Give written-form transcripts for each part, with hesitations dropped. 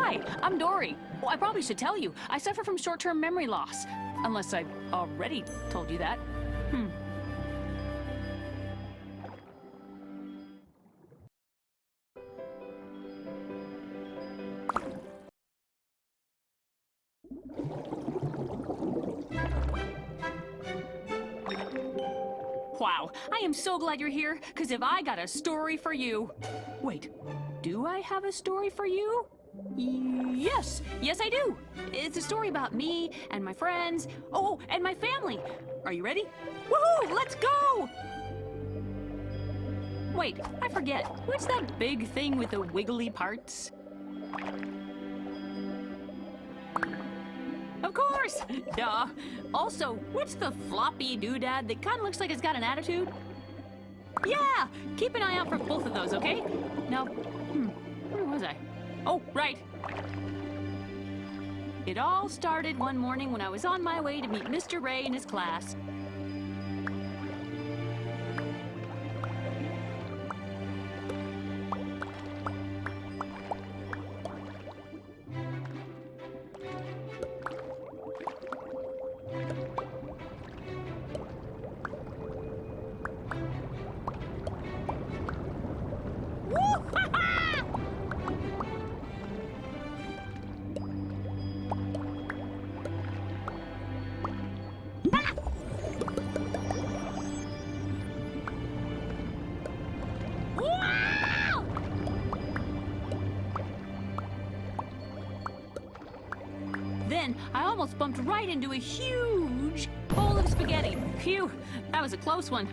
Hi, I'm Dory. Well, I probably should tell you, I suffer from short-term memory loss. Unless I already told you that. Wow, I am so glad you're here, because if I got a story for you... Wait, do I have a story for you? Yes, I do. It's a story about me and my friends. Oh, and my family. Are you ready? Woohoo, let's go! Wait, I forget. What's that big thing with the wiggly parts? Of course! Duh. Also, what's the floppy doodad that kind of looks like it's got an attitude? Yeah! Keep an eye out for both of those, okay? Now, where was I? Oh, right. It all started one morning when I was on my way to meet Mr. Ray in his class. Then, I almost bumped right into a huge bowl of spaghetti. Phew, that was a close one.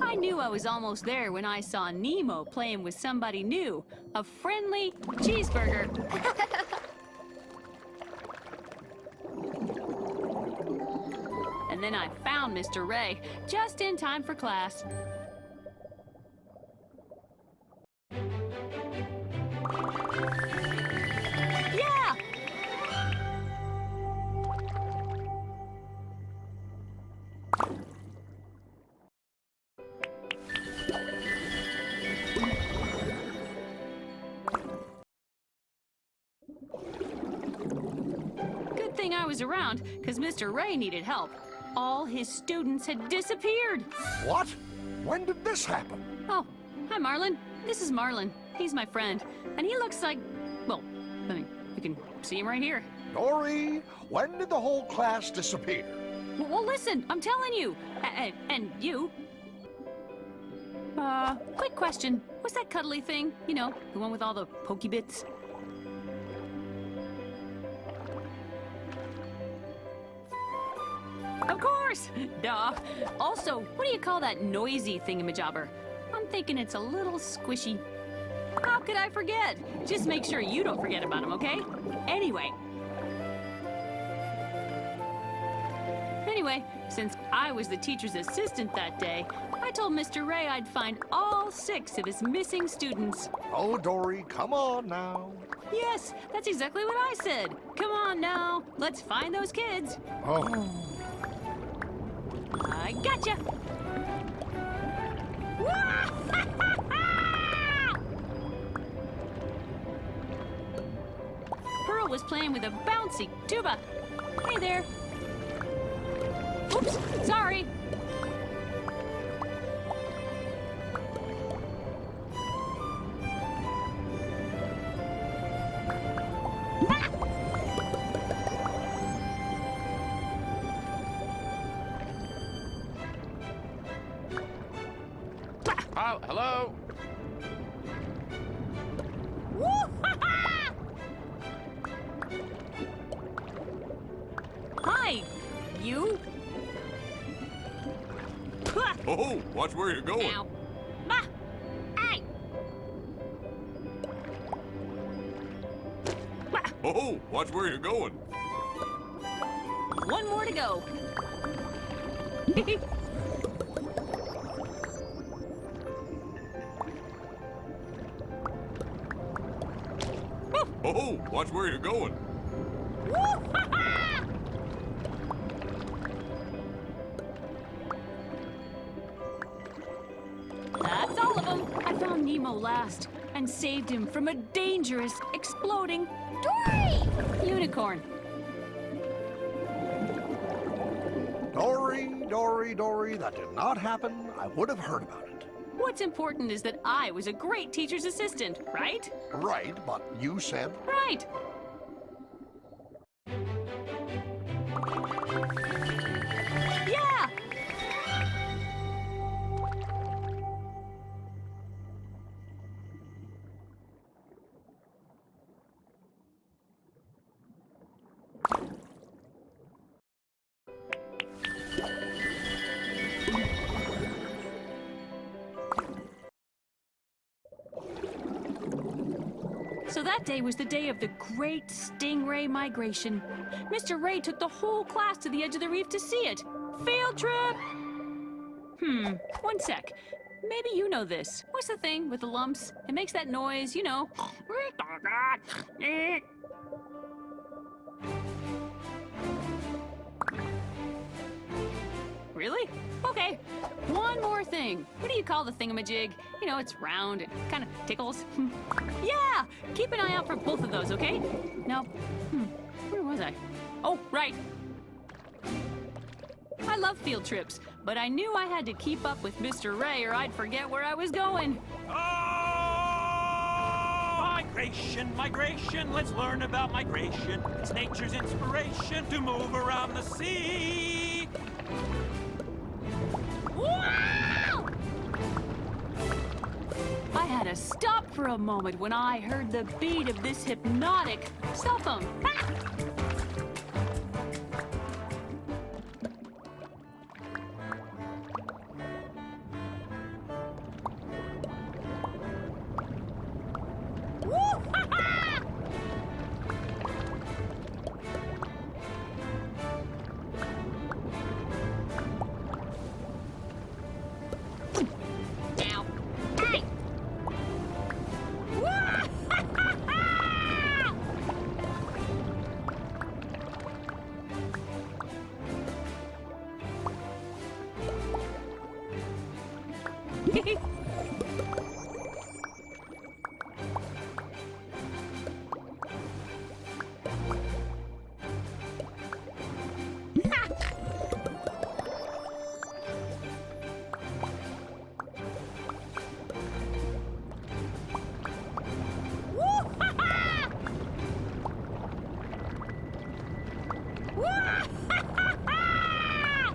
I knew I was almost there when I saw Nemo playing with somebody new, a friendly cheeseburger. And then I found Mr. Ray, just in time for class. Yeah! Good thing I was around, because Mr. Ray needed help. All his students had disappeared. What? When did this happen? Oh, hi, Marlin. This is Marlin. He's my friend. And he looks like, well, I mean, you can see him right here. Dory, when did the whole class disappear? Well, listen, I'm telling you. And you. Quick question. What's that cuddly thing? You know, the one with all the pokey bits? Of course! Duh. Also, what do you call that noisy thingamajobber? I'm thinking it's a little squishy. How could I forget? Just make sure you don't forget about him, okay? Anyway, since I was the teacher's assistant that day, I told Mr. Ray I'd find all 6 of his missing students. Oh, Dory, come on now. Yes, that's exactly what I said. Come on now, let's find those kids. Oh. I gotcha! Pearl was playing with a bouncy tuba. Hey there. Oops, sorry. Hello? Hi, you. Oh, watch where you're going. Now. Bah! Hey! Oh, watch where you're going. One more to go. Oh, watch where you're going. That's all of them. I found Nemo last and saved him from a dangerous, exploding Dory unicorn. Dory, that did not happen. I would have heard about it. What's important is that I was a great teacher's assistant, right? Right, but you said... Right. Yeah! So that day was the day of the great stingray migration. Mr. Ray took the whole class to the edge of the reef to see it. Field trip! One sec. Maybe you know this. What's the thing with the lumps? It makes that noise, you know. Really? Okay. One more thing. What do you call the thingamajig? You know, it's round. It kind of tickles. Yeah! Keep an eye out for both of those, okay? Now, where was I? Oh, right. I love field trips, but I knew I had to keep up with Mr. Ray or I'd forget where I was going. Migration, migration, let's learn about migration. It's nature's inspiration to move around the sea. Wow! I had to stop for a moment when I heard the beat of this hypnotic cell phone. Ha! Woo! Ha ha! Ow. Hey! Woo! Ha ha ha! Woo! Ha ha! Woo! Ha ha ha!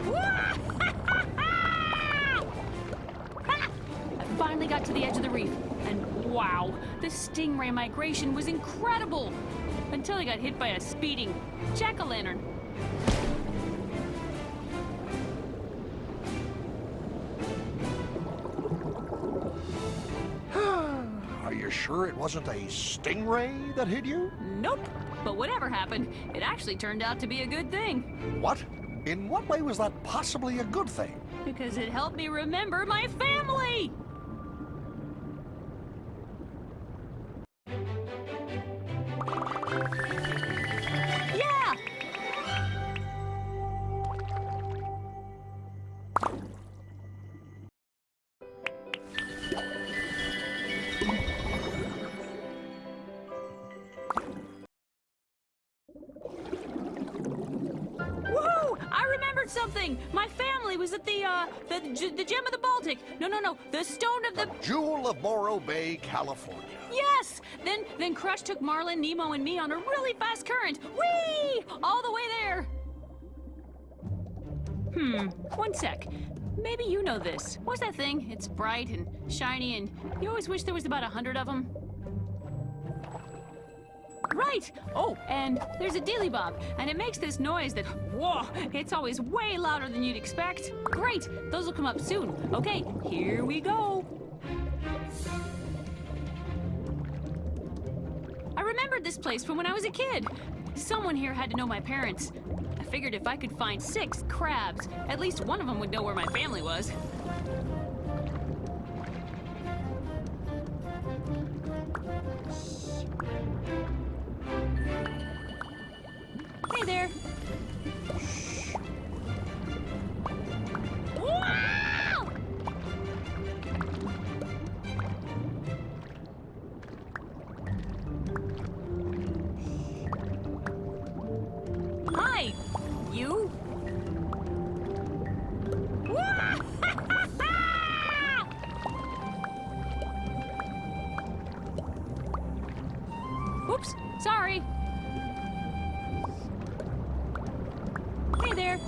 Woo! Ha ha ha! Ha! I finally got to the edge of the reef, and wow, the stingray migration was incredible! Until I got hit by a speeding jack-o'-lantern. Are you sure it wasn't a stingray that hit you? Nope. But whatever happened, it actually turned out to be a good thing. What? In what way was that possibly a good thing? Because it helped me remember my family! Yeah! Whoa! I remembered something! My family was at the Gem of the Baltic. No, the Stone of the... Jewel of Morro Bay, California. Yes! Then Crush took Marlin, Nemo, and me on a really fast current. Whee! All the way there. One sec. Maybe you know this. What's that thing? It's bright and shiny, and you always wish there was about 100 of them. Right! Oh, and there's a dilly bob, and it makes this noise that, whoa, it's always way louder than you'd expect. Great! Those will come up soon. Okay, here we go. I remembered this place from when I was a kid. Someone here had to know my parents. I figured if I could find 6 crabs, at least one of them would know where my family was. Hey there. Wow! Hi, you. Whoops, sorry. Hey there.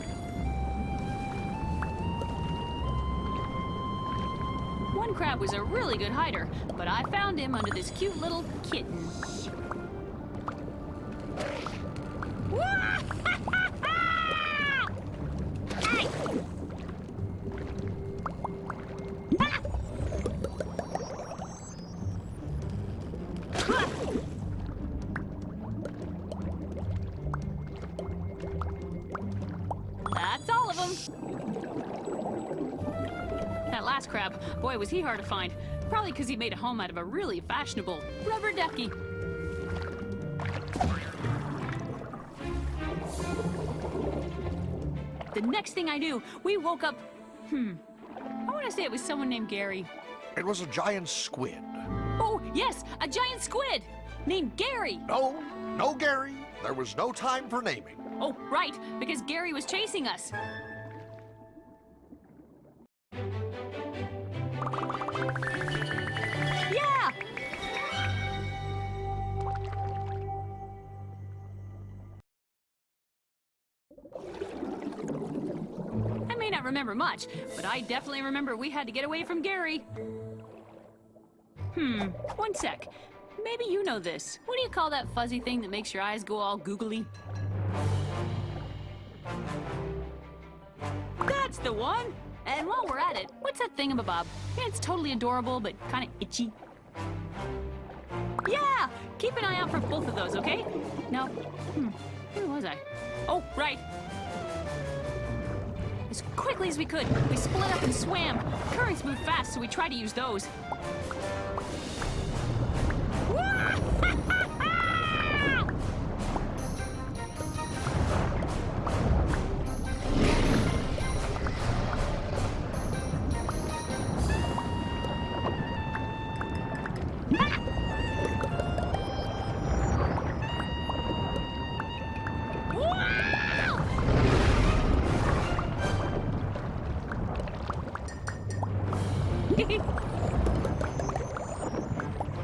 One crab was a really good hider, but I found him under this cute little kitten. Hey! That's all of them. That last crab, boy, was he hard to find. Probably because he made a home out of a really fashionable rubber ducky. The next thing I knew, we woke up. I want to say it was someone named Gary. It was a giant squid. Oh, yes, a giant squid named Gary. No, Gary. There was no time for naming. Oh, right, because Gary was chasing us. Yeah! I may not remember much, but I definitely remember we had to get away from Gary. One sec. Maybe you know this. What do you call that fuzzy thing that makes your eyes go all googly? That's the one! And while we're at it, what's that thingamabob? It's totally adorable, but kind of itchy. Yeah! Keep an eye out for both of those, okay? Now, where was I? Oh, right. As quickly as we could, we split up and swam. Currents move fast, so we tried to use those.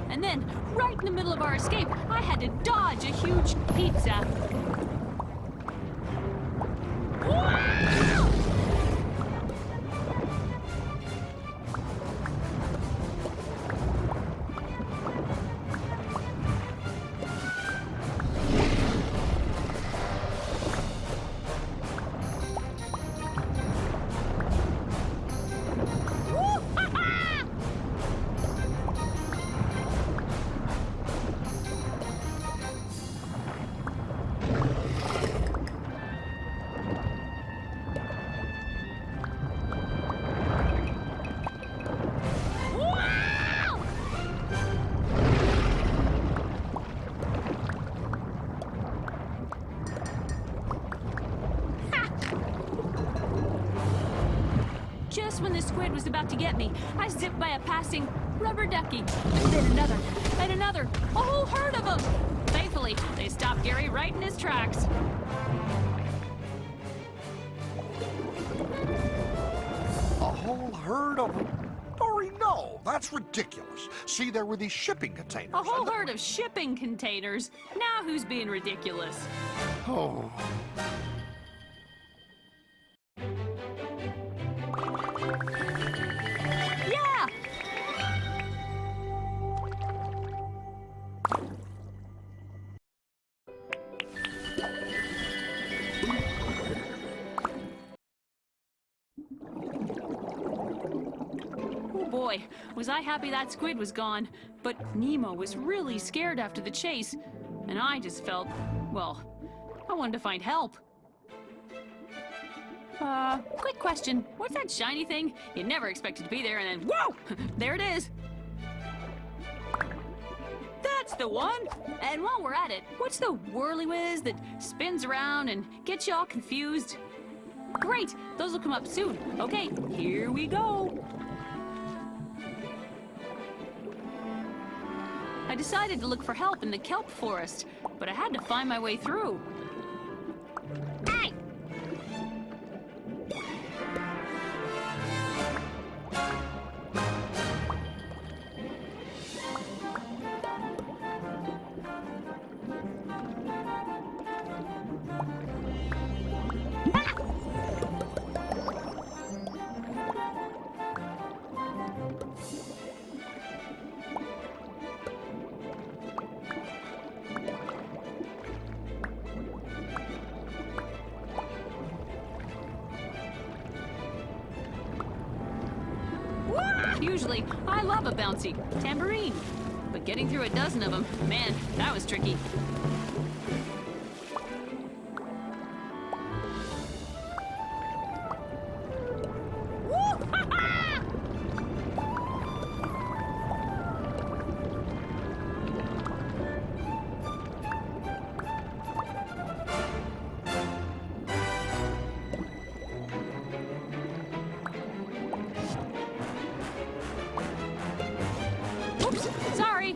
And then, right in the middle of our escape, I had to dodge a huge pizza. Just when the squid was about to get me, I zipped by a passing rubber ducky. Then another, and another, a whole herd of them. Thankfully, they stopped Gary right in his tracks. A whole herd of them? Dory, no, that's ridiculous. See, there were these shipping containers. A whole herd of shipping containers. Now who's being ridiculous? Oh. Yeah! boy, was I happy that squid was gone. But Nemo was really scared after the chase, and I just felt, well, I wanted to find help. Quick question. What's that shiny thing? You never expected to be there, and then, whoa! There it is. That's the one! And while we're at it, what's the whirly-whiz that spins around and gets you all confused? Great! Those will come up soon. Okay, here we go. I decided to look for help in the kelp forest, but I had to find my way through. Hey! Usually, I love a bouncy tambourine, but getting through a dozen of them, man, that was tricky. Oops, sorry.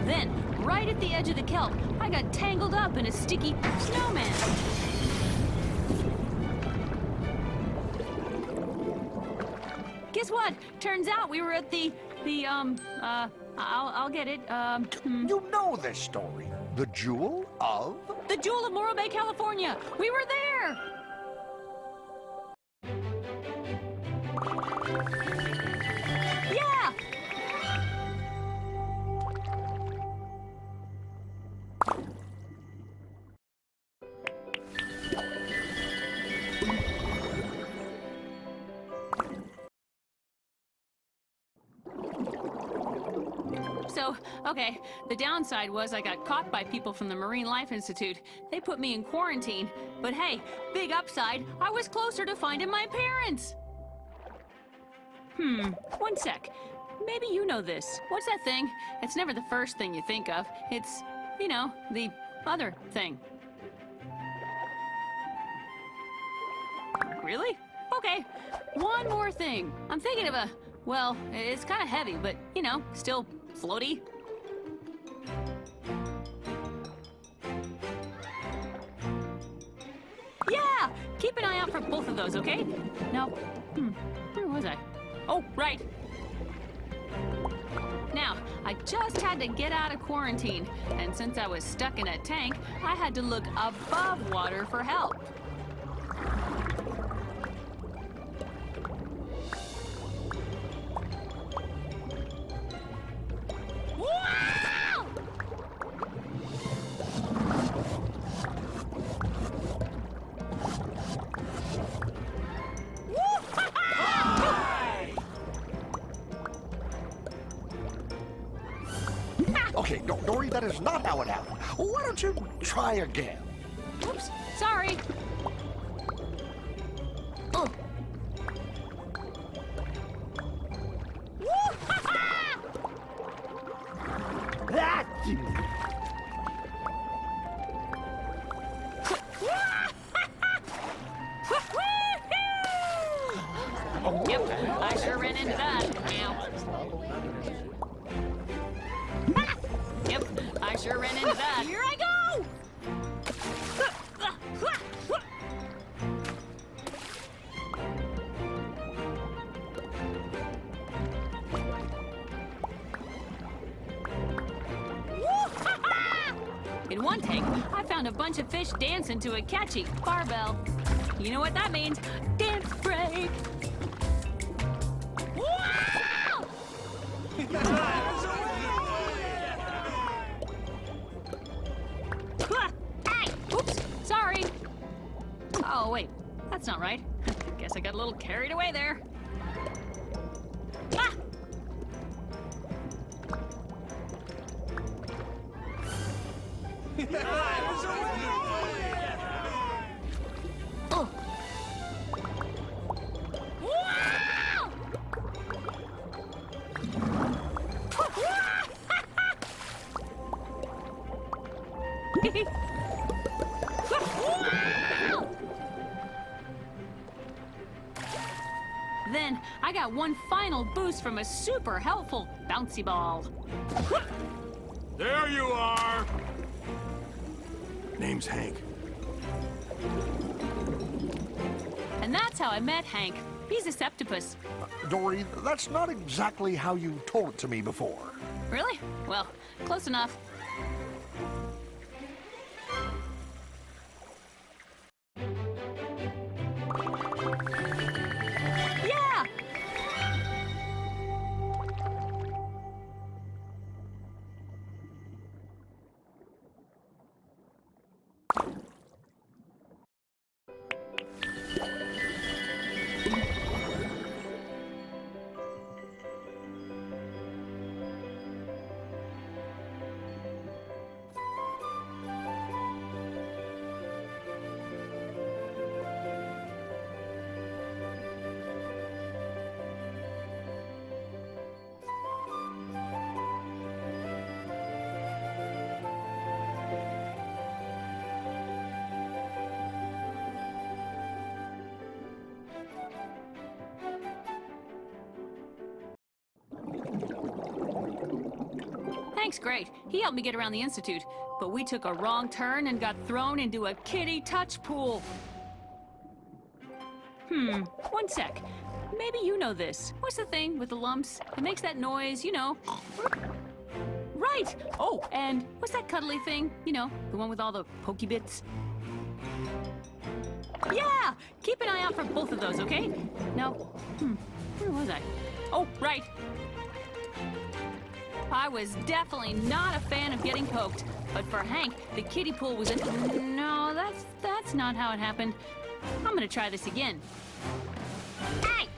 Then, right at the edge of the kelp, I got tangled up in a sticky snowman. Guess what? Turns out we were at I'll get it, You know this story. The Jewel of... the Jewel of Morro Bay, California. We were there! Yeah! So, okay, the downside was I got caught by people from the Marine Life Institute. They put me in quarantine. But hey, big upside, I was closer to finding my parents. One sec. Maybe you know this. What's that thing? It's never the first thing you think of. It's, you know, the other thing. Really? Okay, one more thing. I'm thinking of a, well, it's kind of heavy, but, you know, still floaty. Yeah! Keep an eye out for both of those, okay? Now, where was I? Oh, right. Now, I just had to get out of quarantine, and since I was stuck in a tank, I had to look above water for help. Wow! Okay, no, Dory, that is not how it happened. Why don't you try again? Oops, sorry. Oh. Yep, I sure ran into that. Ow. Yep, I sure ran into that. Here I go! In one tank, I found a bunch of fish dancing to a catchy barbell. You know what that means? Dance break! Wow! Hey! Oops, sorry. Oh, wait, that's not right. Guess I got a little carried away there. Ah! Oh. Wow! Then I got one final boost from a super helpful bouncy ball. There you are! Name's Hank. And that's how I met Hank. He's a septopus. Dory, that's not exactly how you told it to me before. Really? Well, close enough. Yeah! Hank's great. He helped me get around the Institute. But we took a wrong turn and got thrown into a kiddie touch pool. One sec. Maybe you know this. What's the thing with the lumps? It makes that noise, you know. Right! Oh, and what's that cuddly thing? You know, the one with all the pokey bits? Yeah! Keep an eye out for both of those, okay? Now, where was I? Oh, right. I was definitely not a fan of getting poked, but for Hank, the kiddie pool was No, that's not how it happened. I'm gonna try this again. Hey!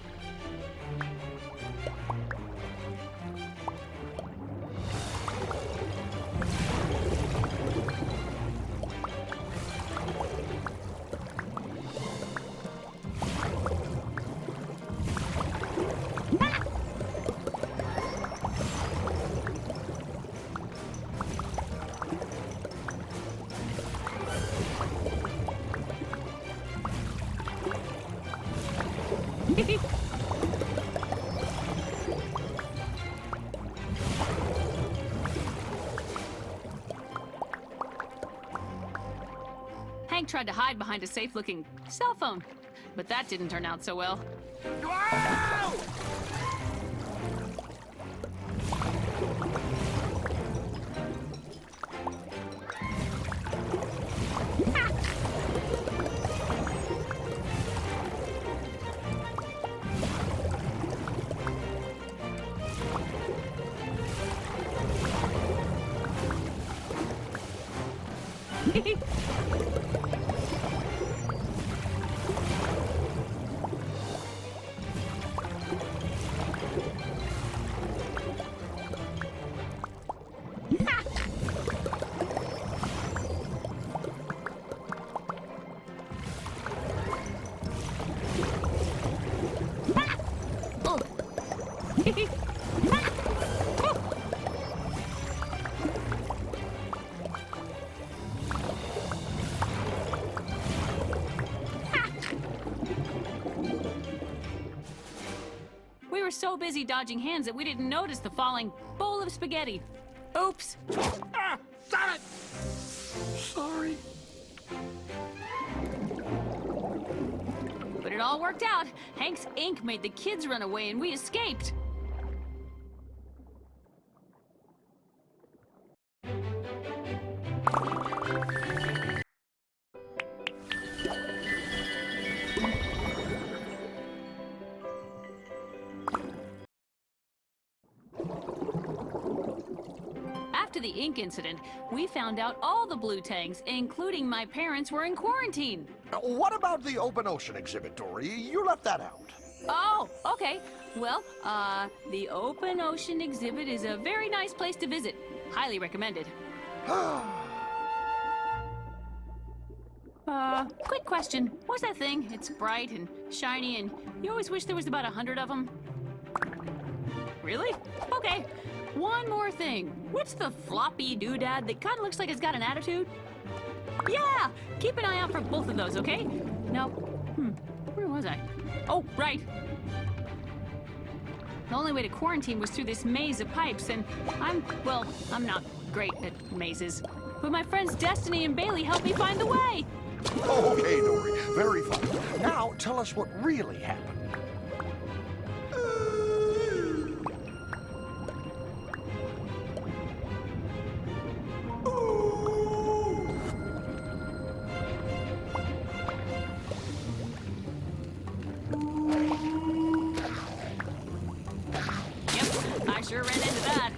Hank tried to hide behind a safe-looking cell phone, but that didn't turn out so well. We were so busy dodging hands that we didn't notice the falling bowl of spaghetti. Oops. Ah! Stop it! Sorry. But it all worked out. Hank's ink made the kids run away and we escaped. after the ink incident, we found out all the blue tanks, including my parents, were in quarantine. What about the open ocean exhibit, Dory? You left that out. Oh, okay. Well, the open ocean exhibit is a very nice place to visit. Highly recommended. Quick question. What's that thing? It's bright and shiny, and you always wish there was about 100 of them. Really? Okay. One more thing. What's the floppy doodad that kind of looks like it's got an attitude? Yeah! Keep an eye out for both of those, okay? Now, where was I? Oh, right. The only way to quarantine was through this maze of pipes, and I'm not great at mazes. But my friends Destiny and Bailey helped me find the way. Okay, Dory. Very fun. Now, tell us what really happened. Yep, I sure ran into that.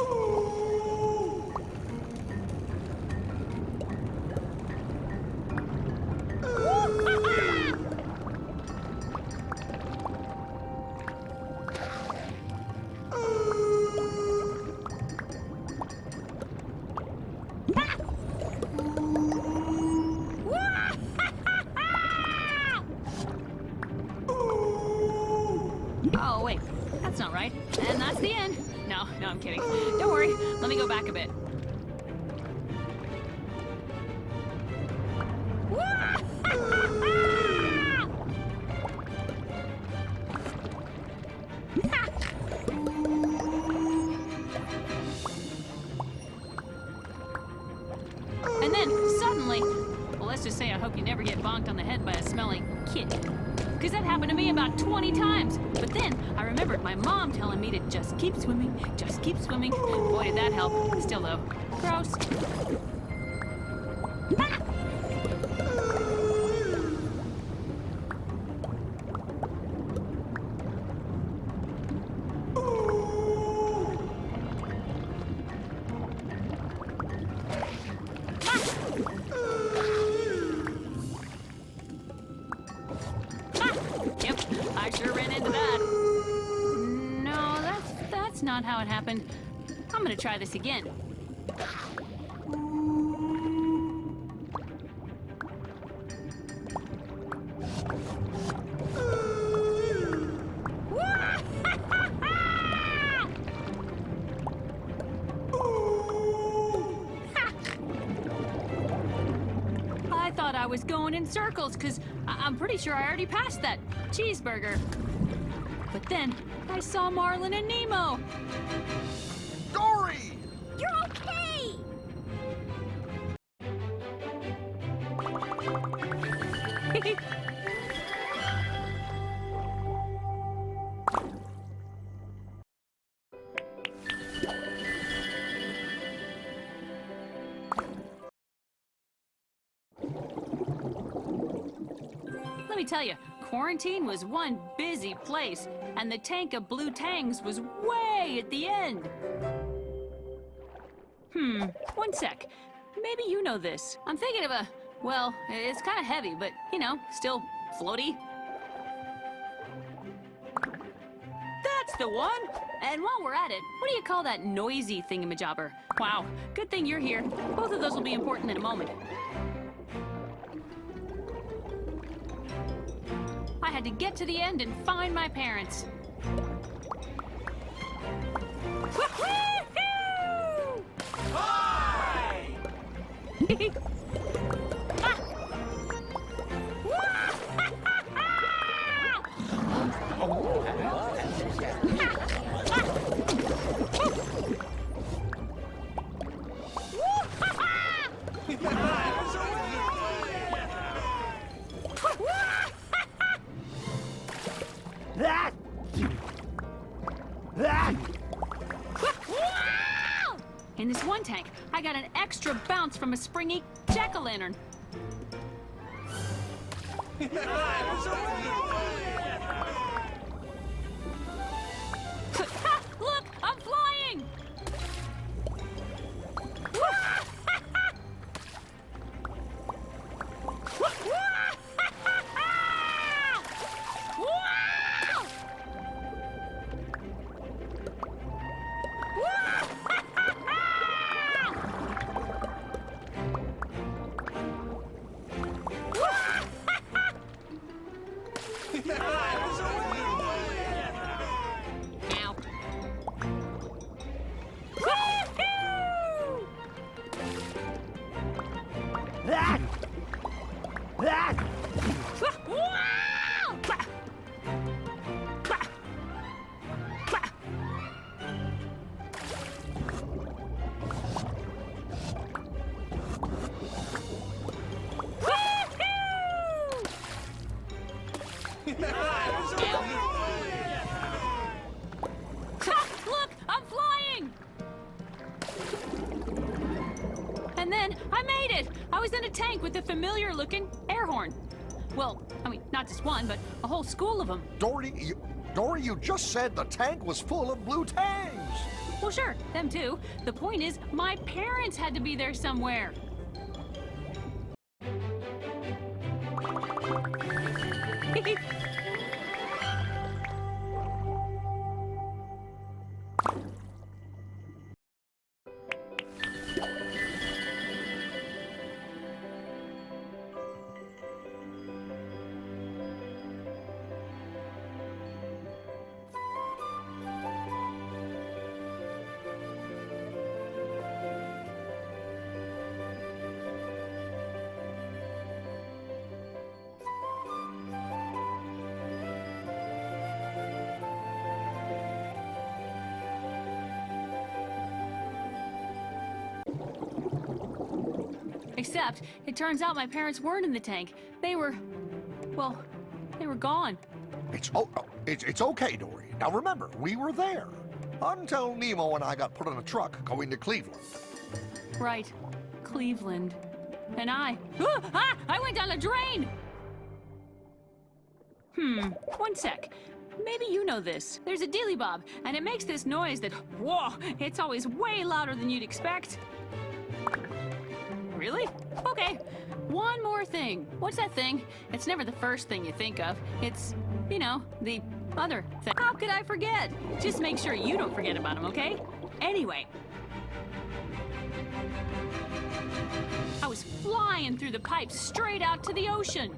Oh, wait. That's not right. And that's the end. No, I'm kidding. Don't worry. Let me go back a bit. And then, suddenly, well, let's just say I hope you never get bonked on the head by a smelly kid. Because that happened to me about 20 times. But then I remembered my mom telling me to just keep swimming, just keep swimming. Boy, did that help. Still, though, gross. Yep, I sure ran into that. No, that's not how it happened. I'm gonna try this again. I thought I was going in circles, because I'm pretty sure I already passed that cheeseburger. But then I saw Marlin and Nemo. Dory! You're okay! Let me tell you, quarantine was one busy place, and the tank of blue tangs was way at the end. One sec. Maybe you know this. I'm thinking of a, well, it's kind of heavy, but, you know, still floaty. That's the one! And while we're at it, what do you call that noisy thingamajobber? Wow, good thing you're here. Both of those will be important in a moment. I had to get to the end and find my parents. Woo-hoo-hoo! Hi! Ah! In this one tank, I got an extra bounce from a springy jack-o'-lantern. Look, I'm flying! Look, I'm flying! And then I made it! I was in a tank with a familiar-looking air horn. Well, I mean, not just one, but a whole school of them. Dory, you just said the tank was full of blue tangs. Well, sure, them too. The point is, my parents had to be there somewhere. Except, it turns out my parents weren't in the tank. They were, well, they were gone. It's okay, Dory. Now remember, we were there until Nemo and I got put in a truck going to Cleveland. Right, Cleveland. And I went down a drain! One sec. Maybe you know this. There's a dilly bob, and it makes this noise that, whoa, it's always way louder than you'd expect. Really? Okay. One more thing. What's that thing? It's never the first thing you think of. It's, you know, the other thing. How could I forget? Just make sure you don't forget about them, okay? Anyway. I was flying through the pipes straight out to the ocean.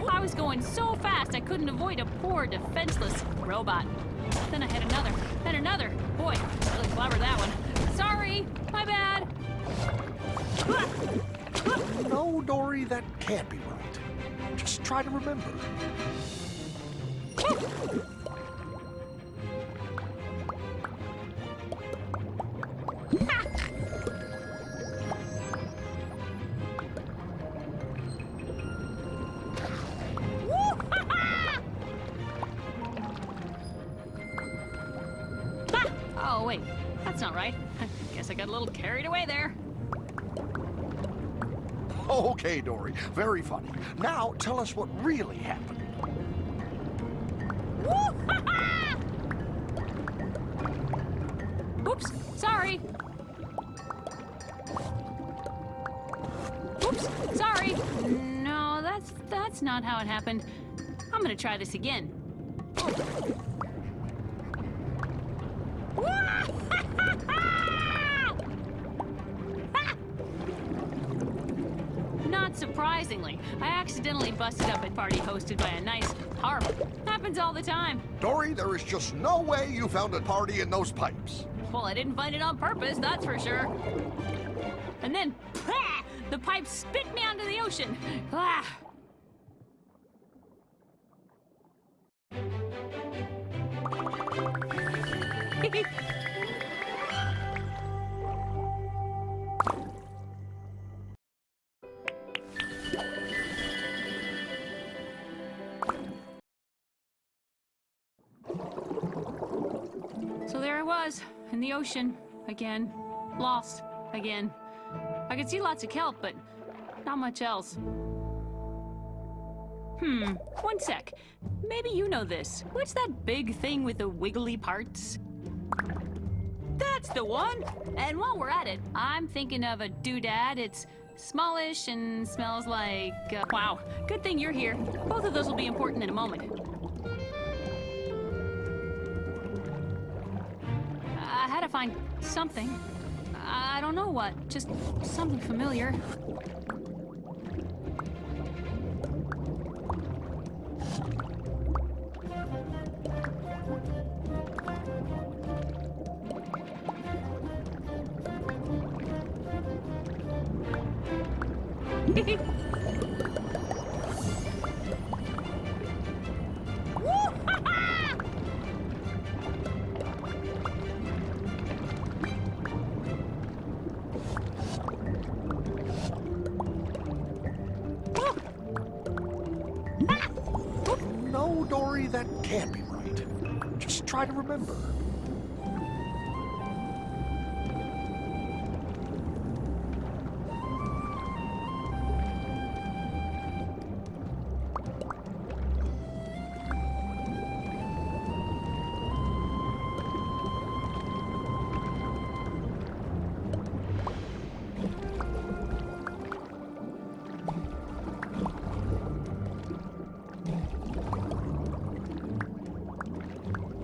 I was going so fast I couldn't avoid a poor, defenseless robot. Then I had another, then another. Boy, really clever that one. Sorry, my bad. No, Dory, that can't be right. Just try to remember. Oh, wait, that's not right. Guess I got a little carried away there. Okay, Dory, very funny. Now tell us what really happened. Oops, sorry. Oops, sorry. No, that's not how it happened. I'm gonna try this again. Not surprisingly, I accidentally busted up a party hosted by a nice harp. Happens all the time. Dory, there is just no way you found a party in those pipes. Well, I didn't find it on purpose, that's for sure. And then, the pipe spit me onto the ocean. I was, in the ocean, again. Lost, again. I could see lots of kelp, but not much else. One sec. Maybe you know this. What's that big thing with the wiggly parts? That's the one! And while we're at it, I'm thinking of a doodad. It's smallish and smells like... wow, good thing you're here. Both of those will be important in a moment. I had to find something. I don't know what, just something familiar. No, Dory, that can't be right. Just try to remember.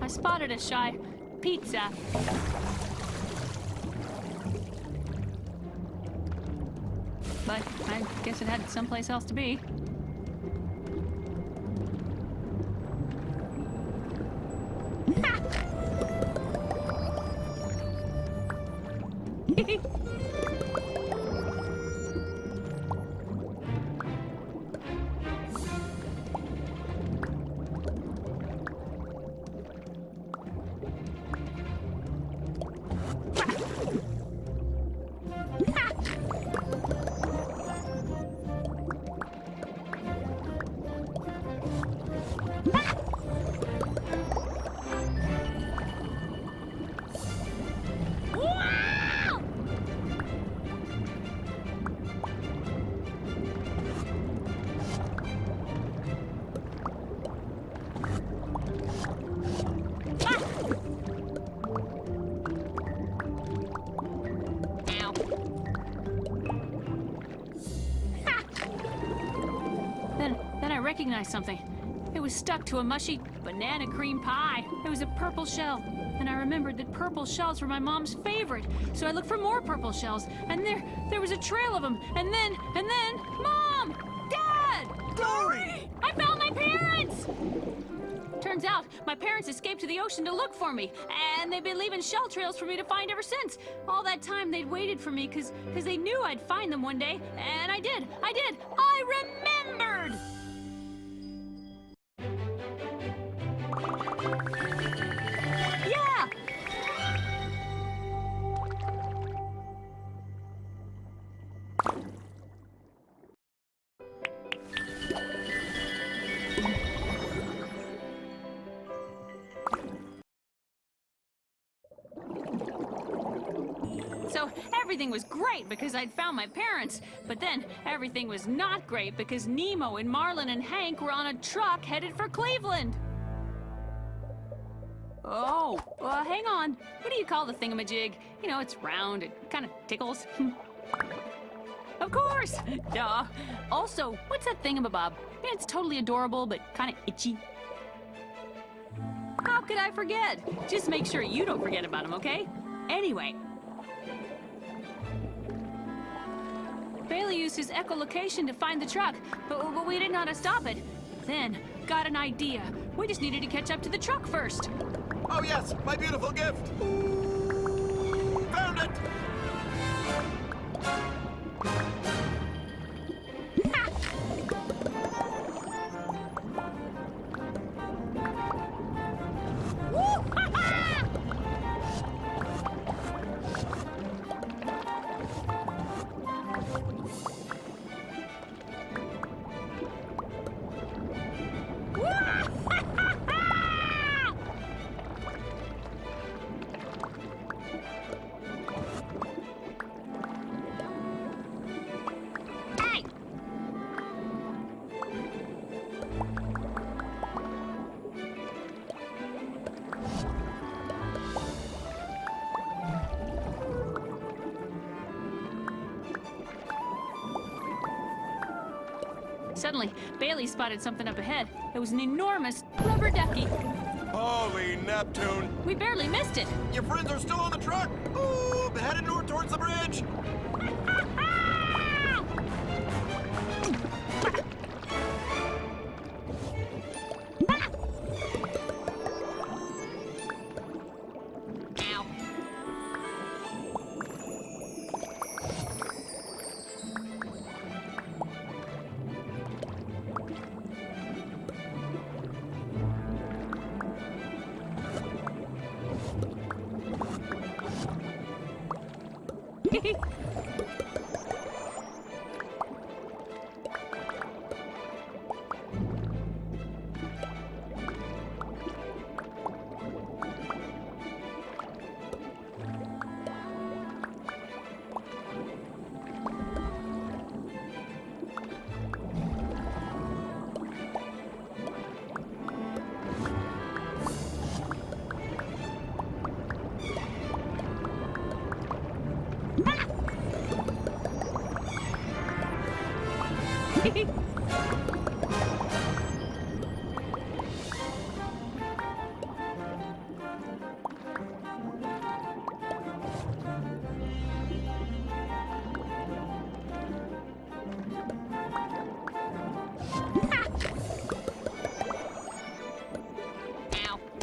I spotted a shy pizza. But I guess it had someplace else to be. Then I recognized something. It was stuck to a mushy banana cream pie. It was a purple shell. And I remembered that purple shells were my mom's favorite. So I looked for more purple shells. And there was a trail of them. And then, Mom! Dad! Dory! I found my parents! Turns out, my parents escaped to the ocean to look for me, and they've been leaving shell trails for me to find ever since. All that time, they'd waited for me because they knew I'd find them one day, and I did! I remembered! Yeah! So everything was great because I'd found my parents, but then everything was not great because Nemo and Marlin and Hank were on a truck headed for Cleveland. Oh, hang on. What do you call the thingamajig? You know, it's round, it kind of tickles. Of course! Duh. Also, what's that thingamabob? It's totally adorable, but kind of itchy. How could I forget? Just make sure you don't forget about him, okay? Anyway. Bailey used his echolocation to find the truck, but we didn't know how to stop it. Then, got an idea. We just needed to catch up to the truck first. Oh yes, my beautiful gift! Found it! Suddenly, Bailey spotted something up ahead. It was an enormous rubber ducky. Holy Neptune! We barely missed it. Your friends are still on the truck! Ooh, headed north towards the bridge! Ow. Ow. Ah.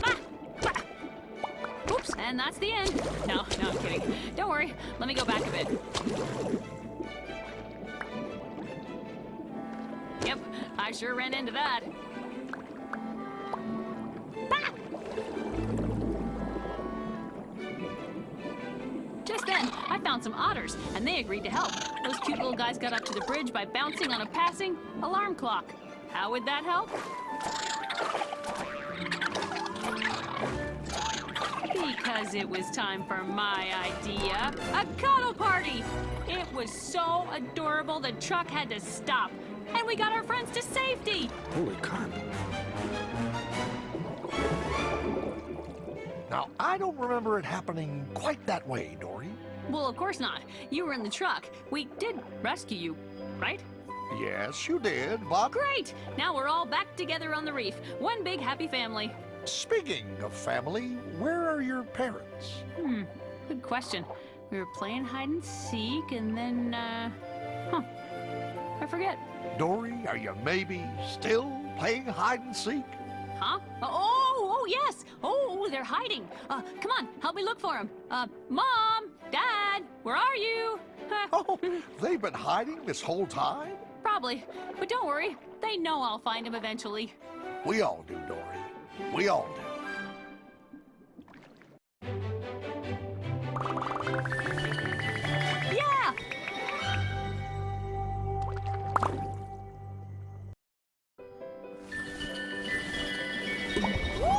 Ah. Oops, and that's the end. No, I'm kidding. Don't worry, let me go back a bit. Yep, I sure ran into that. Ah! Just then, I found some otters, and they agreed to help. Those cute little guys got up to the bridge by bouncing on a passing alarm clock. How would that help? Because it was time for my idea, a cuddle party! It was so adorable the truck had to stop, and we got our friends to safety! Holy crap. Now, I don't remember it happening quite that way, Dory. Well, of course not. You were in the truck. We did rescue you, right? Yes, you did, but Great! Now we're all back together on the reef. One big happy family. speaking of family, where are your parents? Good question. We were playing hide and seek, and then, I forget. Dory, are you maybe still playing hide and seek? Huh? Oh, yes! Oh, they're hiding. Come on, help me look for them. Mom! Dad! Where are you? Oh, they've been hiding this whole time? Probably. But don't worry. They know I'll find him eventually. We all do, Dory. We all do. Yeah! Woo!